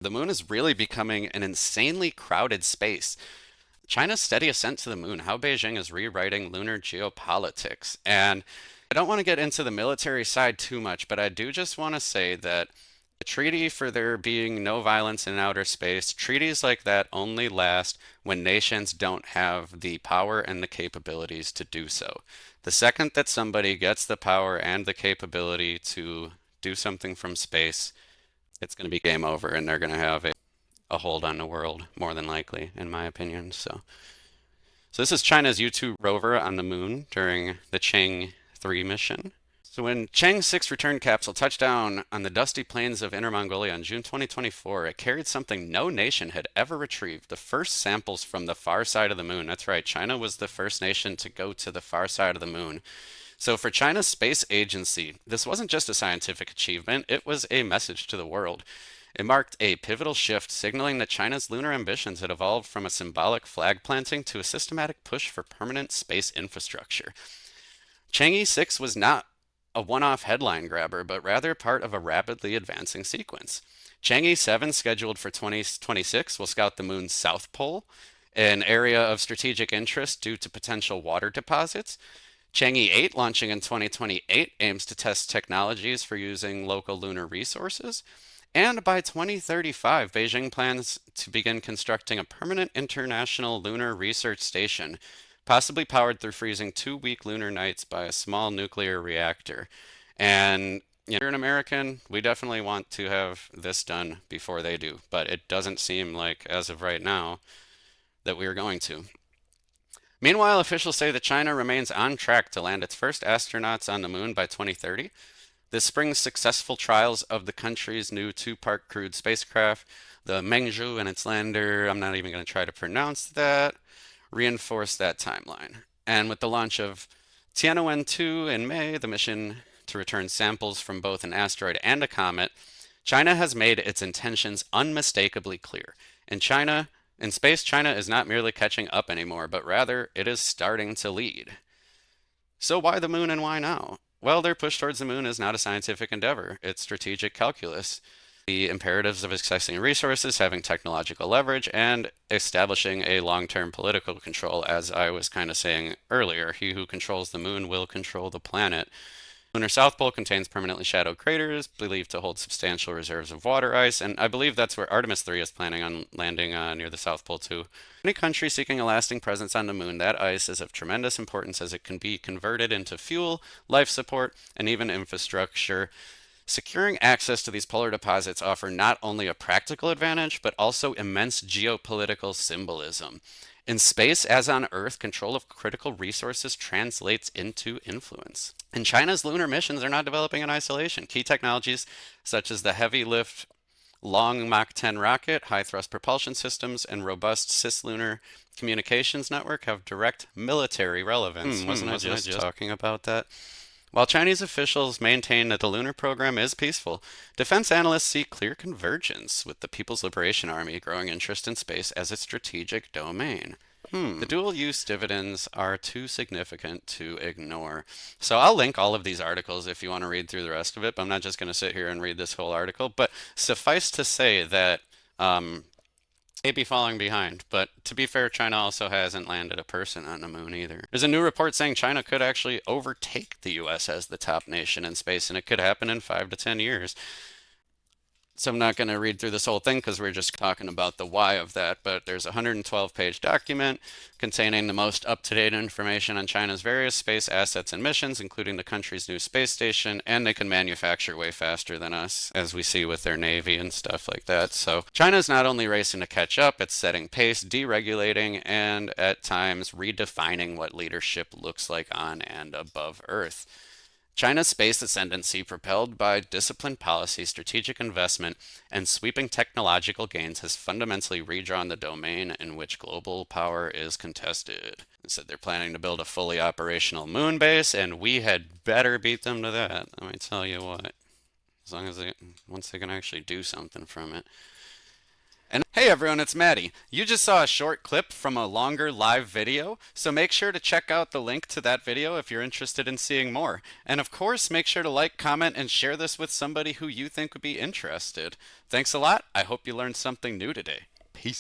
The moon is really becoming an insanely crowded space. China's steady ascent to the moon, how Beijing is rewriting lunar geopolitics. And I don't want to get into the military side too much, but I do just want to say that a treaty for there being no violence in outer space, treaties like that only last when nations don't have the power and the capabilities to do so. The second that somebody gets the power and the capability to do something from space, it's going to be game over and they're going to have a hold on the world, more than likely, in my opinion. So this is China's U-2 rover on the moon during the Chang'e 3 mission. So when Chang'e 6 return capsule touched down on the dusty plains of Inner Mongolia in June 2024, it carried something no nation had ever retrieved, the first samples from the far side of the moon. That's right, China was the first nation to go to the far side of the moon. So for China's space agency, this wasn't just a scientific achievement, it was a message to the world. It marked a pivotal shift, signaling that China's lunar ambitions had evolved from a symbolic flag planting to a systematic push for permanent space infrastructure. Chang'e 6 was not a one-off headline grabber, but rather part of a rapidly advancing sequence. Chang'e 7, scheduled for 2026, will scout the moon's south pole, an area of strategic interest due to potential water deposits. Chang'e 8, launching in 2028, aims to test technologies for using local lunar resources. And by 2035, Beijing plans to begin constructing a permanent international lunar research station, possibly powered through freezing 2-week lunar nights by a small nuclear reactor. And you're an American, we definitely want to have this done before they do, but it doesn't seem like, as of right now, that we are going to. Meanwhile, officials say that China remains on track to land its first astronauts on the moon by 2030. This spring's successful trials of the country's new two-part crewed spacecraft, the Mengzhu and its lander, I'm not even going to try to pronounce that, reinforce that timeline. And with the launch of Tianwen-2 in May, the mission to return samples from both an asteroid and a comet, China has made its intentions unmistakably clear. In space, China is not merely catching up anymore, but rather it is starting to lead. So why the moon and why now? Well, their push towards the moon is not a scientific endeavor, it's strategic calculus. The imperatives of accessing resources, having technological leverage, and establishing a long-term political control, as I was kind of saying earlier. He who controls the moon will control the planet. Lunar South Pole contains permanently shadowed craters, believed to hold substantial reserves of water ice, and I believe that's where Artemis III is planning on landing near the South Pole too. Any country seeking a lasting presence on the moon, that ice is of tremendous importance as it can be converted into fuel, life support, and even infrastructure. Securing access to these polar deposits offer not only a practical advantage, but also immense geopolitical symbolism. In space, as on Earth, control of critical resources translates into influence. And China's lunar missions are not developing in isolation. Key technologies such as the heavy lift long Mach 10 rocket, high thrust propulsion systems, and robust cislunar communications network have direct military relevance. Wasn't I just talking about that? While Chinese officials maintain that the lunar program is peaceful, defense analysts see clear convergence with the People's Liberation Army growing interest in space as a strategic domain. The dual use dividends are too significant to ignore. So I'll link all of these articles if you want to read through the rest of it, but I'm not just going to sit here and read this whole article. But suffice to say that they'd be falling behind. But to be fair, China also hasn't landed a person on the moon either. There's a new report saying China could actually overtake the US as the top nation in space, and it could happen in 5 to 10 years. So I'm not going to read through this whole thing because we're just talking about the why of that, but there's a 112-page document containing the most up-to-date information on China's various space assets and missions, including the country's new space station, and they can manufacture way faster than us, as we see with their Navy and stuff like that. So China's not only racing to catch up, it's setting pace, deregulating, and at times redefining what leadership looks like on and above Earth. China's space ascendancy, propelled by disciplined policy, strategic investment, and sweeping technological gains, has fundamentally redrawn the domain in which global power is contested. They said they're planning to build a fully operational moon base, and we had better beat them to that. Let me tell you what. As long as once they can actually do something from it. And hey everyone, it's Maddie. You just saw a short clip from a longer live video, so make sure to check out the link to that video if you're interested in seeing more. And of course, make sure to like, comment, and share this with somebody who you think would be interested. Thanks a lot. I hope you learned something new today. Peace.